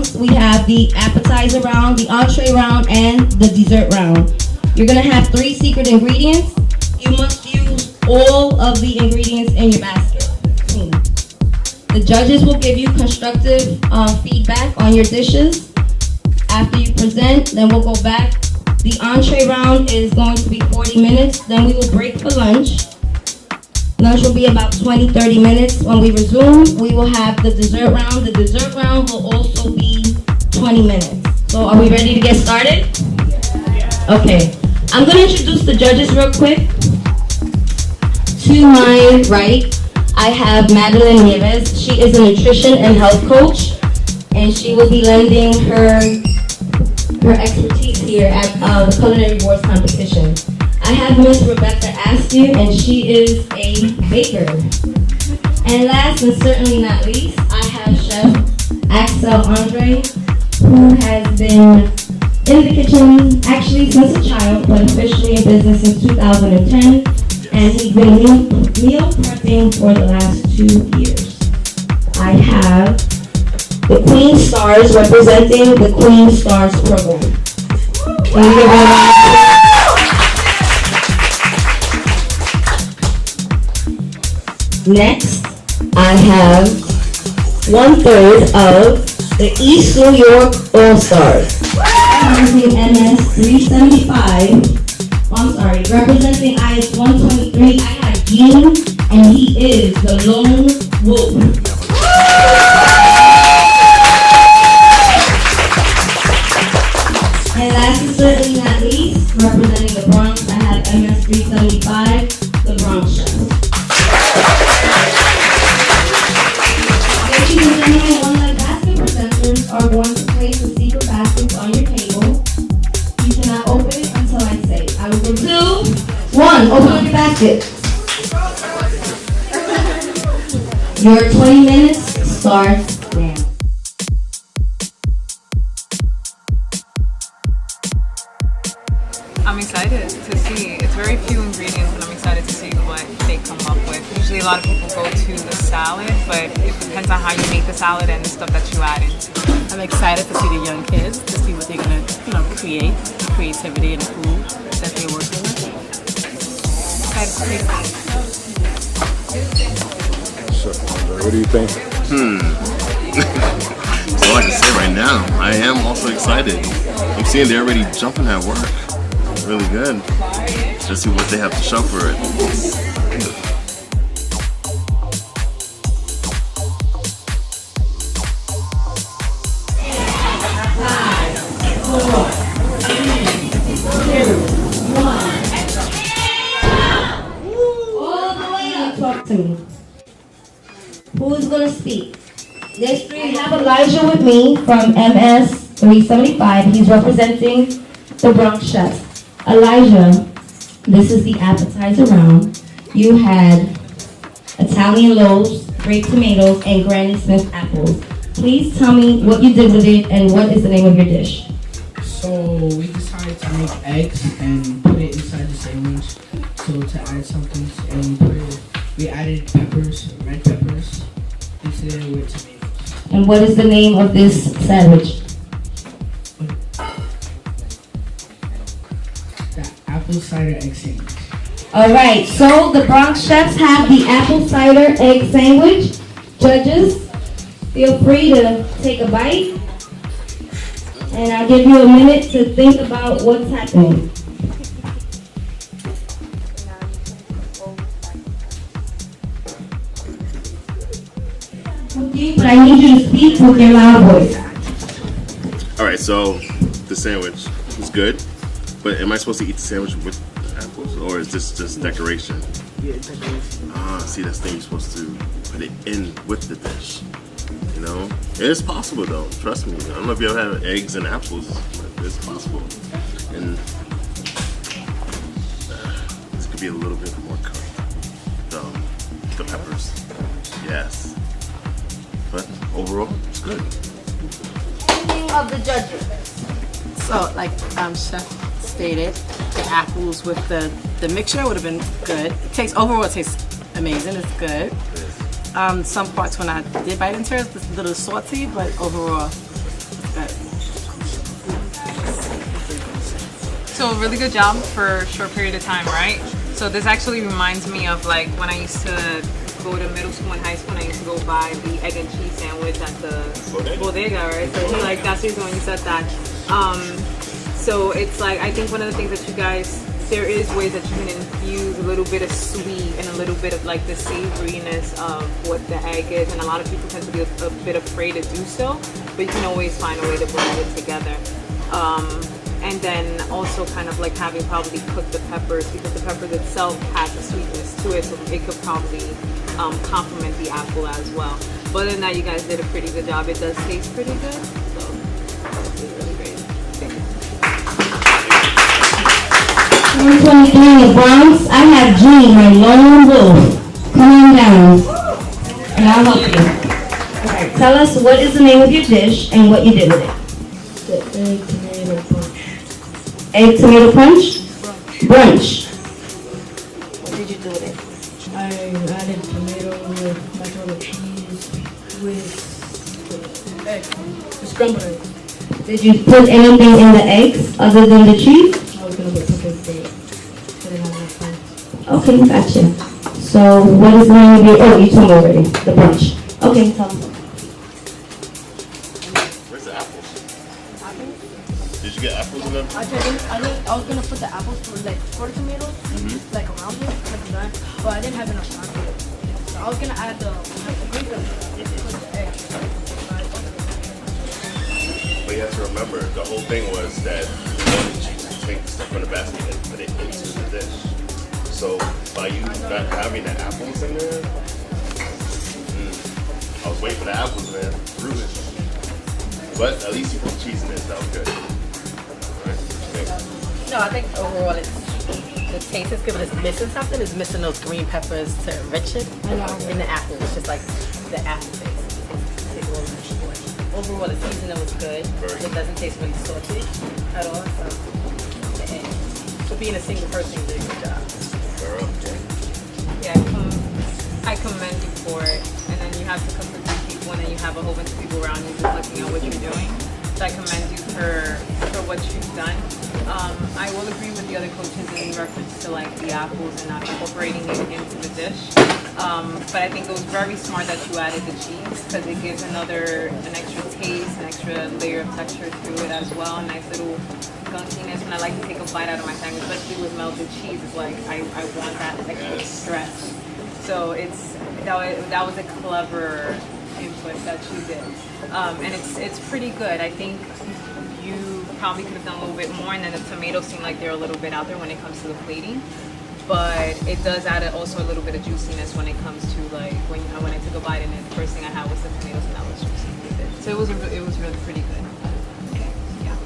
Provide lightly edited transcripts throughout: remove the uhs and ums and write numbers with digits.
rounds. We have the appetizer round, the entree round, and the dessert round. You're gonna have 3 secret ingredients. You must use all of the ingredients in your basket. The judges will give you constructive feedback on your dishes. After you present, then we'll go back. The entree round is going to be 40 minutes. Then we will break for lunch. Lunch will be about 20-30 minutes. When we resume, we will have the dessert round. The dessert round will also be 20 minutes. So are we ready to get started? Okay. I'm going to introduce the judges real quick. To my right, I have Madeline Nieves. She is a nutrition and health coach, and she will be lending her expertise here at the Culinary Wars competition. I have Miss Rebecca Askew, and she is a baker. And last and certainly not least, I have Chef Axel Andre, who has been in the kitchen actually since a child, but officially in business since 2010. And he's been meal prepping for the last 2 years. I have the Queen Stars representing the Queen Stars program. Next, I have 1/3 of the East New York All-Stars. MS 375. I'm sorry, representing IS 123, I have Gene, and he is the lone wolf. And last and certainly not least, representing the Bronx, I have MS 375, the Bronx Chef. Ladies and gentlemen, one-leg basket presenters are going to place the secret baskets on your table. You cannot open it until I say. I will go 2, 1. Open up your basket. Your 20 minutes starts now. I'm excited to see. It's very few ingredients, and I'm excited to see what they come up with. Usually a lot of people go to the salad, but it depends on how you make the salad and the stuff that you add into it. I'm excited to see the young kids, to see what they're gonna, create, creativity and food that they're working with. Excited to taste Chef Andre, what do you think? So all I can say right now, I am also excited. I'm seeing they're already jumping at work. Really good. Just see what they have to show for it. Talk to me. Who's gonna speak? There's 3. We have Elijah with me from MS 375. He's representing the Bronx Chefs. Elijah, this is the appetizer round. You had Italian loaves, grape tomatoes, and Granny Smith apples. Please tell me what you did with it and what is the name of your dish. So we decided to make eggs and put it inside the sandwich. So to add something, and we added peppers, red peppers, into there with tomatoes. And what is the name of this sandwich? The apple cider egg sandwich. All right, so the Bronx Chefs have the apple cider egg sandwich. Judges, feel free to take a bite. And I'll give you a minute to think about what's happening. But I need you to speak with your loud voice. All right, so the sandwich is good, but am I supposed to eat the sandwich with apples, or is this just decoration? Yeah, decoration. See, that's the thing, you're supposed to put it in with the dish. You know, it is possible though. Trust me. I don't know if you ever had eggs and apples, but it's possible. And this could be a little bit more cooked. The peppers, yes. But overall, it's good. Ending of the judges. So, like Chef stated, the apples with the mixture would have been good. Overall, it tastes amazing. It's good. Some parts when I did bite into it, it's a little salty, but overall, So a really good job for a short period of time, right? So this actually reminds me of like when I used to go to middle school and high school and I used to go buy the egg and cheese sandwich at the bodega, right? So like that's the reason when you said that. So it's like, I think one of the things that you guys, there is ways that you can infuse a little bit of sweet and a little bit of like the savoriness of what the egg is, and a lot of people tend to be a bit afraid to do so, but you can always find a way to blend it together. And then also kind of like having probably cooked the peppers, because the peppers itself has a sweetness to it, so it could probably complement the apple as well. But other than that, you guys did a pretty good job. It does taste pretty good, so it's really great. Thank you. 123 in the Bronx, I have Jean, my lone wolf. Come on down, and I'll help you. Alright, tell us what is the name of your dish and what you did with it. The egg tomato punch. Egg tomato punch? Brunch. What did you do with it? I added tomato with mozzarella cheese with the egg, the scrambled egg. Did you put anything in the eggs other than the cheese? I was gonna put pepper but I didn't have enough time. Okay, gotcha. So what is the name of your, oh, you told me already, the brunch. Okay, tell me. Where's the apples? Did you get apples in them? I was gonna put the apples for like for the tomatoes, like around it, like that, but I didn't have enough time for it. So I was gonna add the green pepper with the egg. But you have to remember, the whole thing was that you wanted you to take the stuff from the basket and put it into the dish. So by you not having the apples in there, I was waiting for the apples, man. Ruined. But at least you put cheese in it. That was good. Right? No, I think overall the taste is good, but it's missing something. It's missing those green peppers to enrich it. And the apple, it's just like the apple taste. Overall, the seasoning was good. It doesn't taste really salty at all. So, yeah. For being a single person, you did a good job. Yeah, I commend you for it. And then you have to come for 3 people, and then you have a whole bunch of people around you just looking at what you're doing. So I commend you for what you've done. I will agree with the other coaches in reference to like the apples and not incorporating it into the dish. But I think it was very smart that you added the cheese, because it gives an extra taste, an extra layer of texture to it as well. A nice little gunkiness. When I like to take a bite out of my sandwich, especially with melted cheese, it's like I want that extra stress. So that was a clever input that you did, and it's pretty good. I think you probably could have done a little bit more, and then the tomatoes seem like they're a little bit out there when it comes to the plating. But it does add also a little bit of juiciness when it comes to like when I took a bite and the first thing I had was the tomatoes, and that was juicy with it. So it was really pretty good. Yeah.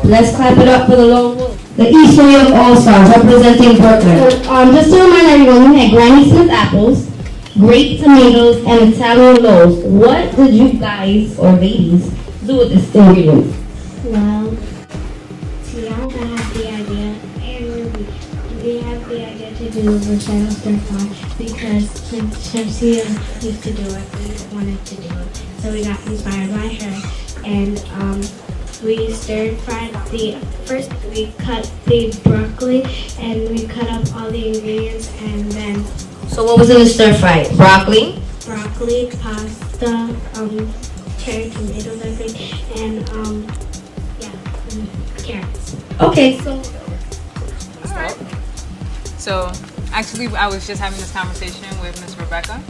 Let's clap it up for the lone wolf. The East New York All-Stars representing Brooklyn. Just to remind everyone, we had Granny Smith apples, grape tomatoes, and Italian loaves. What did you guys or ladies do with this ingredient? Well, Tiana had the idea, and we had the idea to do Rochelle stir fry because since she used to do it, we wanted to do it. So we got inspired by her, and we stir fried first we cut the broccoli, and we cut up all the ingredients, and then So what was in the stir fry? Broccoli? broccoli, pasta, cherry tomatoes, I think, and and carrots. Okay. So actually, I was just having this conversation with Miss Rebecca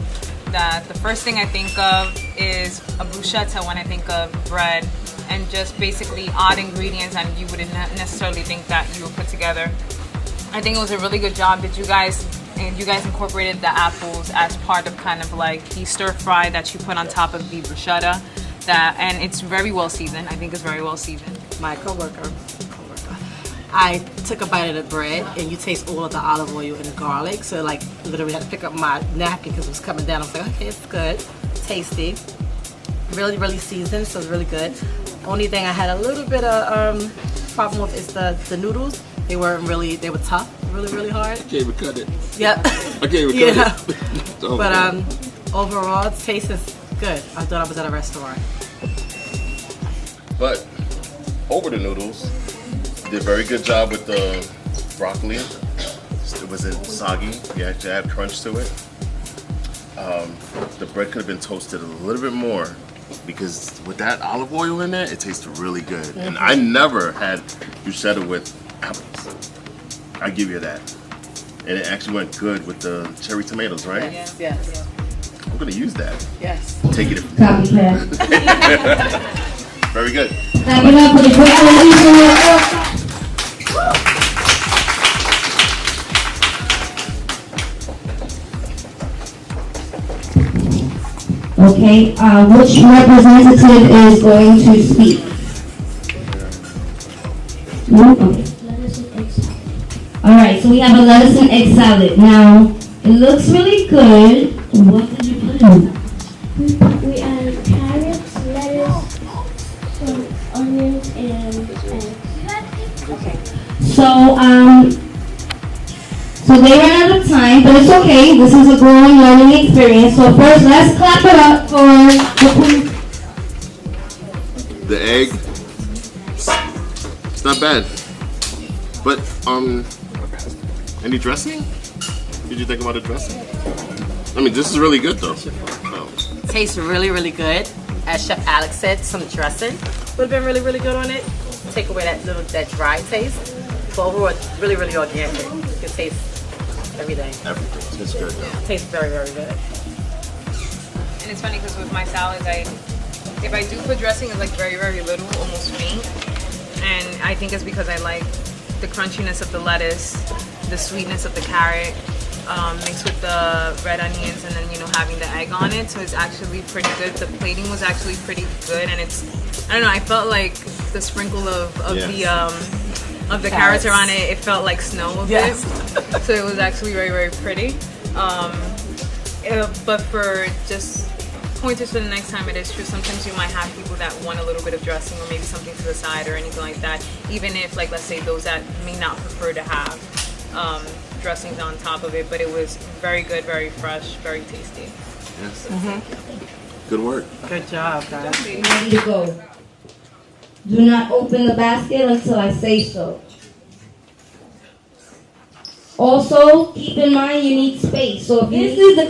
that the first thing I think of is a bruschetta when I think of bread, and just basically odd ingredients, and you wouldn't necessarily think that you would put together. I think it was a really good job. You guys incorporated the apples as part of kind of like the stir fry that you put on top of the bruschetta. And it's very well seasoned. I think it's very well seasoned. My coworker, I took a bite of the bread, and you taste all of the olive oil and the garlic. So like literally had to pick up my napkin because it was coming down. I was like, okay, it's good, tasty, really, really seasoned, so it's really good. Only thing I had a little bit of problem with is the noodles. They were tough, really, really hard. I can't even cut it. Yep. I can't even cut Yeah. it. Oh, But man. overall, the taste is good. I thought I was at a restaurant. But over the noodles, did a very good job with the broccoli. It wasn't soggy. You actually had crunch to it. The bread could have been toasted a little bit more because with that olive oil in there, it tasted really good. And I never had bruschetta with apples. I give you that. And it actually went good with the cherry tomatoes, right? Yes. I'm gonna use that. Yes. Take it. Copycat. Very good. Clap it up for the Brooklyn Eastern York. Okay, which representative is going to speak? No? Okay. Lettuce and egg salad. Alright, so we have a lettuce and egg salad. Now, it looks really good. What did you put in? We added carrots, lettuce, some onions, and eggs. So they ran out of time, but it's okay. This is a growing learning experience. So first, let's clap it up for the queen. The egg, it's not bad. But any dressing? Did you think about the dressing? I mean, this is really good though. Oh. Tastes really, really good. As Chef Alex said, some dressing would have been really, really good on it. Take away that dry taste. But overall, it's really, really organic. You can taste everything. Everything. It's good though. Tastes very, very good. And it's funny because with my salads, if I do put dressing, it's like very, very little, almost faint. And I think it's because I like the crunchiness of the lettuce, the sweetness of the carrot, mixed with the red onions, and then having the egg on it. So it's actually pretty good. The plating was actually pretty good, and I don't know. I felt like the sprinkle of the carrots around it. It felt like snow a bit. So it was actually very, very pretty. But for just pointers for the next time, it is true. Sometimes you might have people that want a little bit of dressing or maybe something to the side or anything like that. Even if, like, let's say those that may not prefer to have dressings on top of it. But it was very good, very fresh, very tasty. Yes. Good work. Good job, guys. Ready to go. Do not open the basket until I say so. Also, keep in mind you need space. So if this is the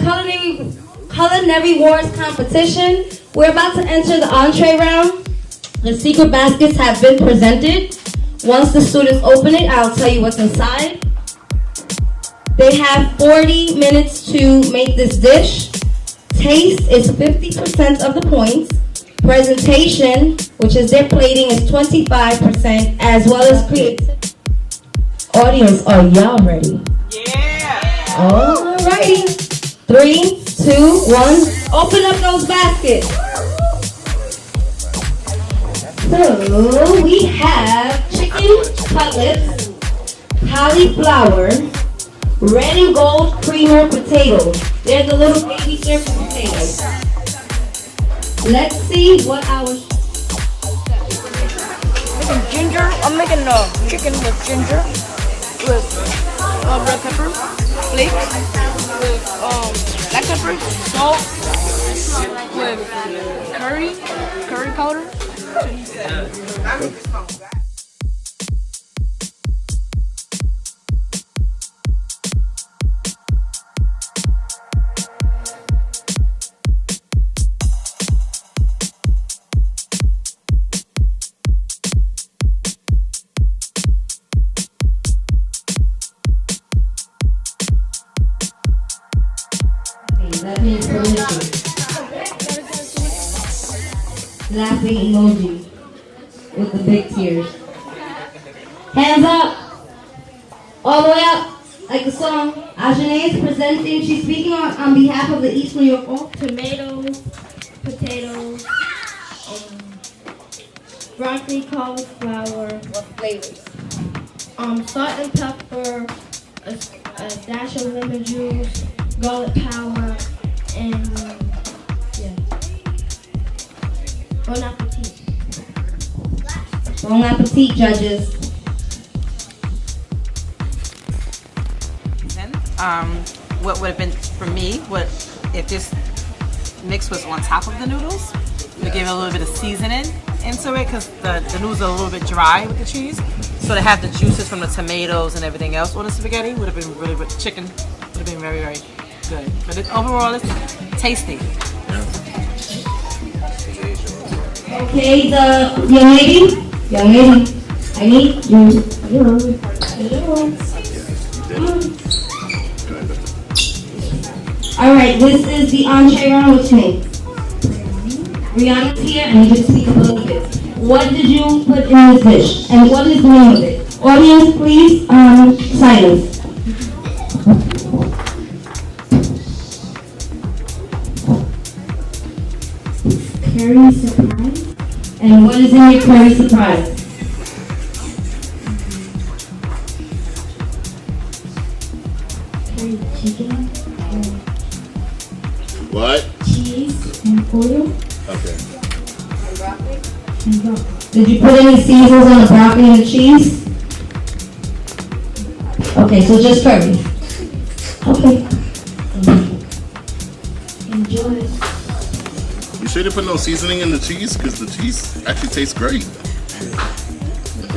Culinary Wars competition, we're about to enter the entree round. The secret baskets have been presented. Once the students open it, I'll tell you what's inside. They have 40 minutes to make this dish. Taste is 50% of the points. Presentation, which is their plating, is 25%, as well as creativity. Audience, are y'all ready? Yeah! Alrighty. 3, 2, 1. Open up those baskets. So we have chicken cutlets, cauliflower, red and gold creamer potatoes. They're the little baby circle potatoes. Let's see what our Ginger. I'm making chicken with ginger, with red pepper flakes, with black pepper, salt, with curry powder. That means permission. Laughing emoji with the big tears. Hands up. All the way up. Like the song. Ajane is presenting. She's speaking on behalf of the East New York All. Tomatoes, potatoes, broccoli, cauliflower. What flavors? Salt and pepper, a dash of lemon juice, garlic powder, and bon appetit. Bon appetit, judges. What would have been for me, what if this mix was on top of the noodles? We give it a little bit of seasoning into it because the noodles are a little bit dry with the cheese. So to have the juices from the tomatoes and everything else on the spaghetti would have been really good. Chicken would have been very, very good. But overall, it's tasty. Okay, the young lady, I need you. All right, this is the entree round. What's your name? Rihanna's here, and you just speak a little bit. What did you put in this dish, and what is the name of it? Audience, please, silence. Curry surprise. And what is in your curry surprise? Curry chicken. What? Cheese and pollo Okay. and broccoli. Did you put any seasons on the broccoli and the cheese? Okay, so just curry. Okay. Enjoy it. You sure didn't put no seasoning in the cheese? Because the cheese actually tastes great.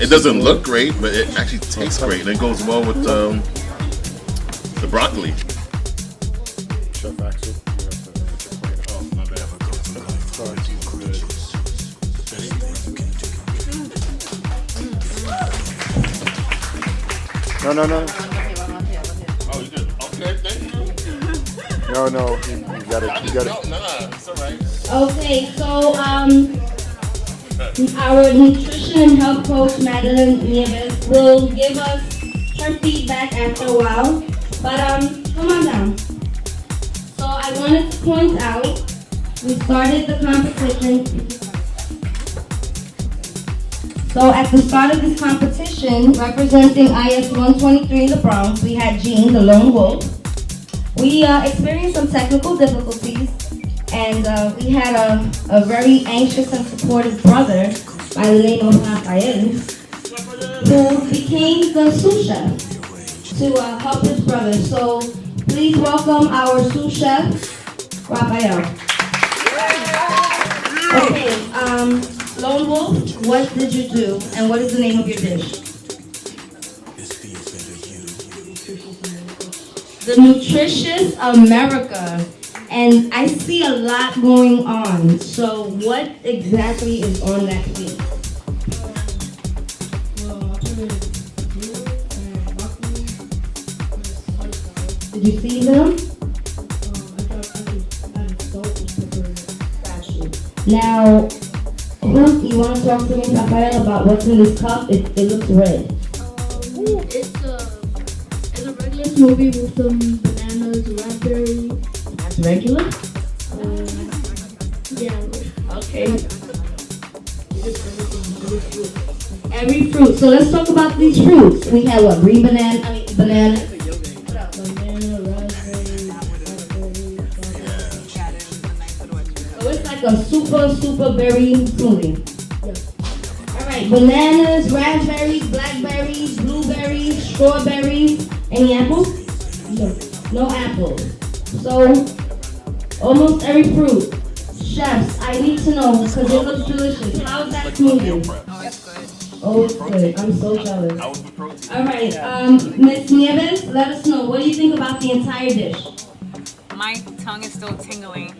It doesn't look great, but it actually tastes great. And it goes well with the broccoli. Chef Axel, you have to put your plate. Oh, my bad. No. Oh, you good? Okay, thank you. No, you got it. You got it. Nah, it's all right. Okay, so our nutrition and health coach Madeline Nieves will give us her feedback after a while. But come on down. So I wanted to point out, we started the competition. So at the start of this competition, representing IS 123 in the Bronx, we had Jean, the lone wolf. We experienced some technical difficulties, and we had a very anxious and supportive brother by the name of Rafael, who became the sous chef to help his brother. So please welcome our sous chef, Rafael. Okay, Lone Wolf, what did you do, and what is the name of your dish? The Nutritious America, and I see a lot going on. So what exactly is on that plate? Did you see them? Now, you want to talk to me, Rafael, about what's in this cup? It looks red. It's a regular smoothie with some bananas, raspberry. That's regular? Yeah. Okay. Every fruit. So let's talk about these fruits. We have what? Green banana, banana. Banana, raspberry, blackberry. So it's like a super berry smoothie. Alright, bananas, raspberries, blackberries, blueberries, strawberries. Any apples? No. No apples. So, almost every fruit. Chefs, I need to know, because it looks delicious. How's that smoothie? Oh, it's good. Oh, it's good. I'm so jealous. I was with protein. Alright, Ms. Nieves, let us know. What do you think about the entire dish? My tongue is still tingling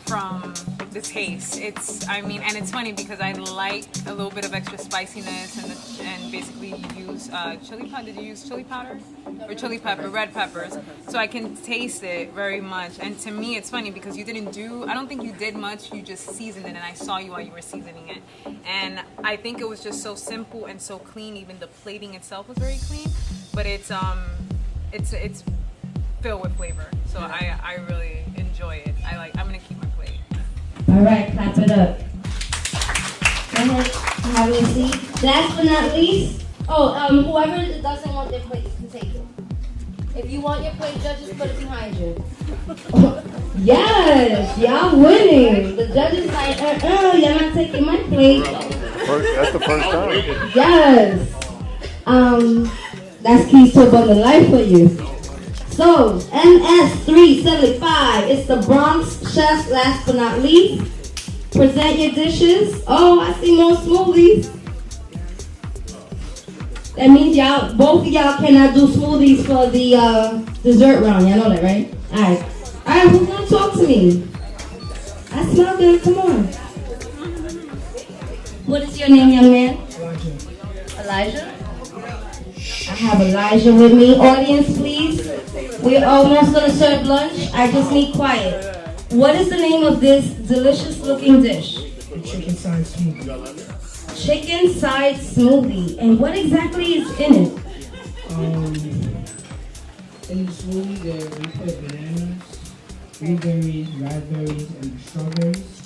from the taste. And it's funny because I like a little bit of extra spiciness and basically you use chili powder. Did you use chili powder? Or chili pepper, red peppers. So I can taste it very much. And to me, it's funny because I don't think you did much, you just seasoned it and I saw you while you were seasoning it. And I think it was just so simple and so clean. Even the plating itself was very clean, but it's filled with flavor. So I really enjoy it. I'm gonna keep my plate. Alright, clap it up. Go ahead, have a seat. Last but not least, whoever doesn't want their plate can take it. If you want your plate, judges, put it behind you. Yes, y'all winning. The judges like, you're not taking my plate. That's the first time. Yes. That's keys to abundant life for you. So, MS375, it's the Bronx Chefs, last but not least. Present your dishes. Oh, I see more smoothies. That means y'all, both of y'all cannot do smoothies for the dessert round. Y'all know that, right? Alright. Alright, who's gonna talk to me? I smell good, come on. What is your name, young man? Elijah? I have Elijah with me. Audience, please. We're almost gonna serve lunch. I just need quiet. What is the name of this delicious looking dish? Chicken side smoothie. Chicken side smoothie. And what exactly is in it? In the smoothie there we put bananas, blueberries, raspberries, and strawberries.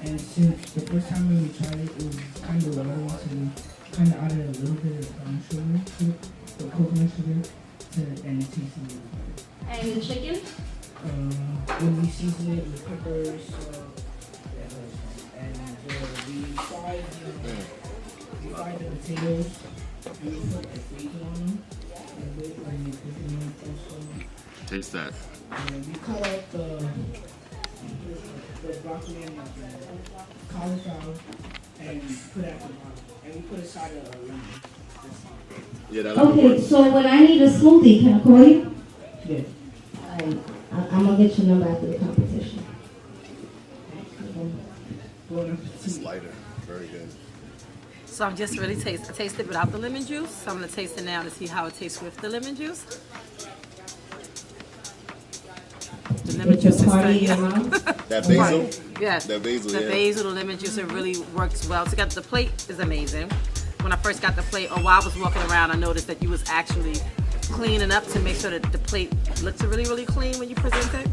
And since the first time when we tried it, it was kind of watery, so we kind of added a little bit of sugar to it, the coconut sugar, and it tasted really good. And the chicken? When we season it with peppers, and we fried the potatoes, and we put like bacon on them, and we put them in also. Taste that. And we cut out the broccoli and the cauliflower and put it at the bottom. And we put a side of lemon. Yeah, that Okay, so when I need a smoothie, can I call you? Yeah. I'm gonna get your number after the competition. It's lighter. Very good. So I'm just really I taste it without the lemon juice. So I'm gonna taste it now to see how it tastes with the lemon juice. The lemon It's a juice is party good. around. That basil? Yeah. That basil, The yeah. basil, the lemon juice, it really works well together. The plate is amazing. When I first got the plate, or while I was walking around, I noticed that you was actually cleaning up to make sure that the plate looks really, really clean when you present it.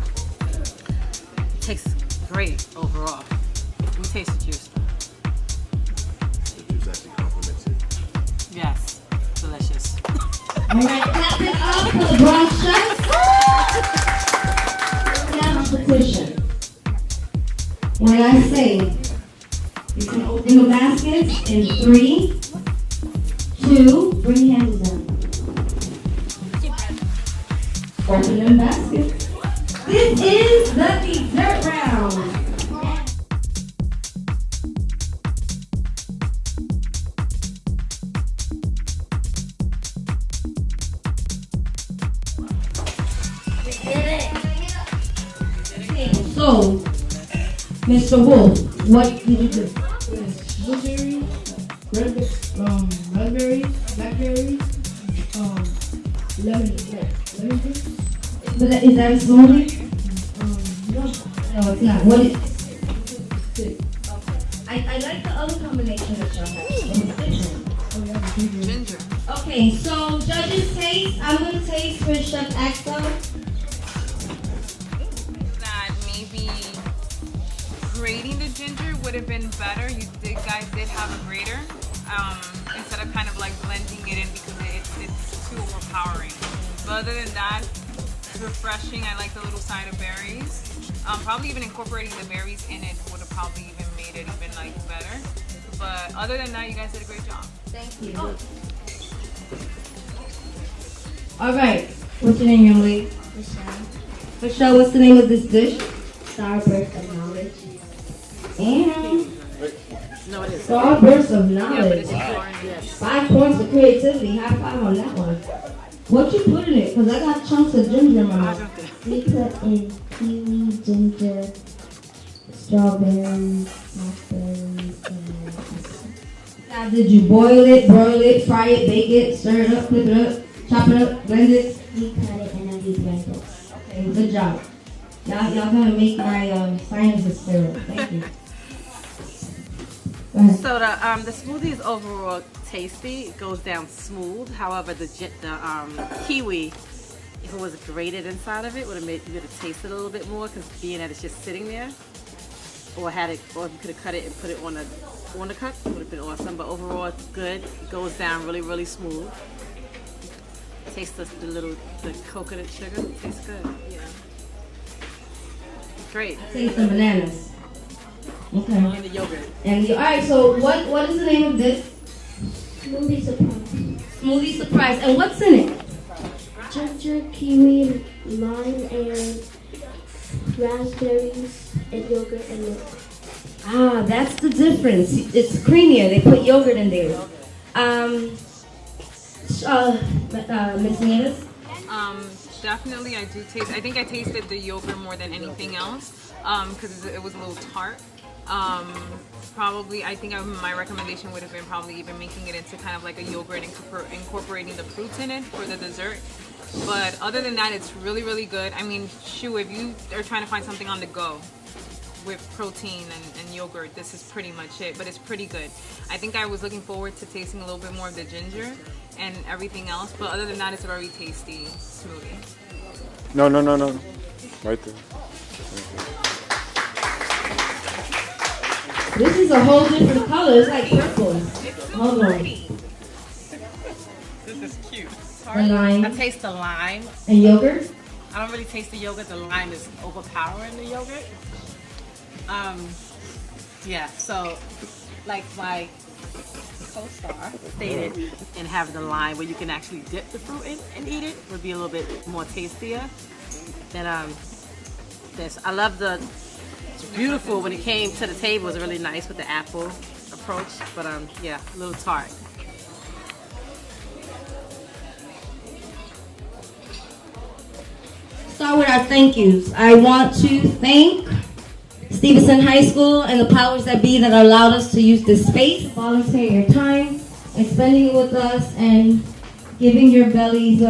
Tastes great overall. Let me taste the juice. The juice actually complements it. Yes, delicious. All right, clap it up for the Bronx Chefs. Now competition. When I say, you can open the baskets in 3, 2, bring your hands down. Open them baskets. This is the dessert round. Okay, so, Mr. Wolf, what did you do? Blueberries, raspberries, blackberries, lemon juice. Is that a smoothie? No. No, it's not. What is it? I like the other combination that y'all have. It's different. Ginger. Okay, so judges taste. I'm gonna taste for Chef Axel. That maybe grating the ginger would have been better. You guys did have a grater instead of kind of like blending it in because it's too overpowering. But other than that, it's refreshing. I like the little side of berries. Probably even incorporating the berries in it would have probably even made it even like better. But other than that, you guys did a great job. Thank you. All right. What's your name, young lady? Michelle. Michelle, what's the name of this dish? Starburst of knowledge. And No, it is. Starburst of Yeah, but knowledge. it's important, yes. 5 points for creativity. High five on that one. What you put in it? Because I got chunks of ginger in my mouth. We put in kiwi, ginger, strawberries, blackberries, and Now, did you boil it, broil it, fry it, bake it, stir it up, flip it up, chop it up, blend it? we cut it and then we blend it. Okay, good job. Y'all gonna make my sinuses sterile. Thank you. Go ahead. So the smoothie is overall tasty. It goes down smooth. However, the kiwi, if it was grated inside of it, would have made you would have tasted a little bit more because being that it's just sitting there, or if you could have cut it and put it on the cut, would have been awesome. But overall, it's good. It goes down really, really smooth. Taste the coconut sugar. Tastes good. Yeah. Great. Take some bananas. Okay. And the yogurt. And all right. So what is the name of this? Smoothie surprise. Smoothie surprise. And what's in it? Ginger, kiwi, lime, and raspberries, and yogurt and milk. Ah, that's the difference. It's creamier. They put yogurt in there. Miss Nieves? Definitely I do taste. I think I tasted the yogurt more than anything else because it was a little tart. Probably, I think my recommendation would have been probably even making it into kind of like a yogurt and incorporating the fruits in it for the dessert. But other than that, it's really, really good. I mean, if you are trying to find something on the go with protein and yogurt, this is pretty much it, but it's pretty good. I think I was looking forward to tasting a little bit more of the ginger and everything else, but other than that, it's a very tasty smoothie. No. Right there. This is a whole different color. It's like purple. Hold on. This is cute. The lime I taste the lime. and yogurt. I don't really taste the yogurt. The lime is overpowering the yogurt. Yeah, so like my co-star stated, and having the lime where you can actually dip the fruit in and eat it would be a little bit more tastier. And this, I love it's beautiful when it came to the table. It was really nice with the apple approach, but yeah, a little tart. Start with our thank yous. I want to thank Stevenson High School and the powers that be that allowed us to use this space, volunteering your time and spending it with us and giving your bellies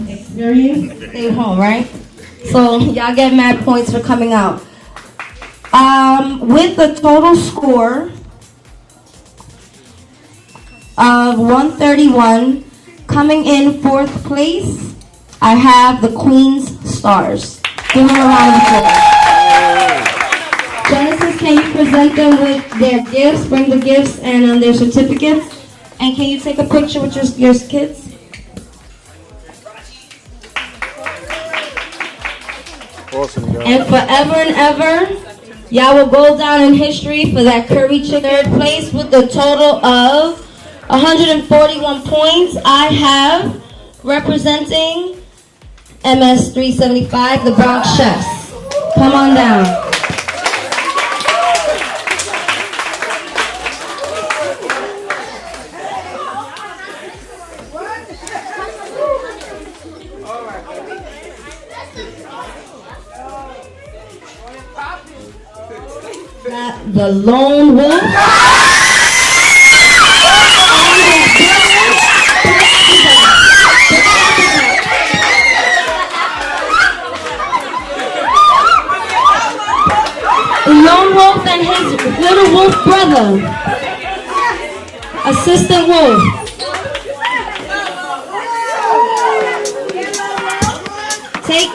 experience. Stay home, right? So y'all get mad points for coming out. With the total score of 131, coming in 4th place, I have the Queen's Stars. Give them a round of applause. Genesis, can you present them with their gifts? Bring the gifts and their certificates. And can you take a picture with your kids? Awesome, guys. And forever and ever, y'all will go down in history for that curry chicken. 3rd place with the total of 141 points. I have, representing MS 375, the Bronx Chefs. Come on down. Got the Lone Wolf. Lone Wolf and his little wolf brother, Assistant Wolf. Take